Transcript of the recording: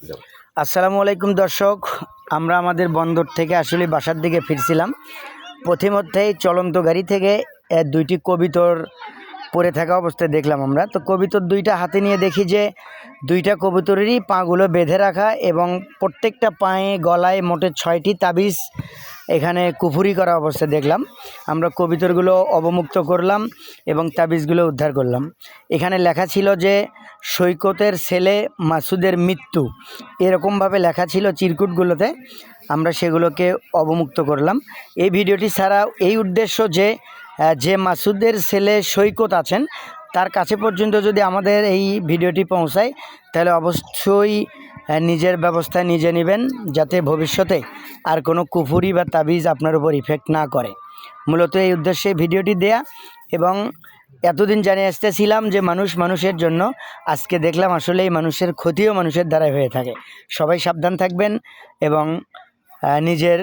আসসালামু আলাইকুম দর্শক, আমরা আমাদের বন্দর থেকে আসলে বাসার দিকে ফিরছিলাম। পথিমধ্যেই চলন্ত গাড়ি থেকে দুইটি কবিতর পড়ে থাকা অবস্থায় দেখলাম আমরা। তো কবিতর দুইটা হাতে নিয়ে দেখি যে দুইটা কবুতরেরই পাগুলো বেঁধে রাখা এবং প্রত্যেকটা পায়ে গলায় মোটে 6টি তাবিজ এখানে কুফুরি করা অবস্থায় দেখলাম। আমরা কবিতরগুলো অবমুক্ত করলাম এবং তাবিজগুলো উদ্ধার করলাম। এখানে লেখা ছিল যে সৈকতের ছেলে মাসুদের মৃত্যু, এরকমভাবে লেখা ছিল চিরকুটগুলোতে। আমরা সেগুলোকে অবমুক্ত করলাম। এই ভিডিওটি ছাড়াও এই উদ্দেশ্য যে যে মাসুদের ছেলে সৈকত আছেন তার কাছে পর্যন্ত যদি আমাদের এই ভিডিওটি পৌঁছায় তাহলে অবশ্যই নিজের ব্যবস্থা নিজে নেবেন, যাতে ভবিষ্যতে আর কোনো কুফুরি বা তাবিজ আপনার উপর ইফেক্ট না করে। মূলত এই উদ্দেশ্যে ভিডিওটি দেয়া। এবং এতদিন জানিয়ে আসতেছিলাম যে মানুষ মানুষের জন্য, আজকে দেখলাম আসলে এই মানুষের ক্ষতিও মানুষের দ্বারাই হয়ে থাকে। সবাই সাবধান থাকবেন এবং নিজের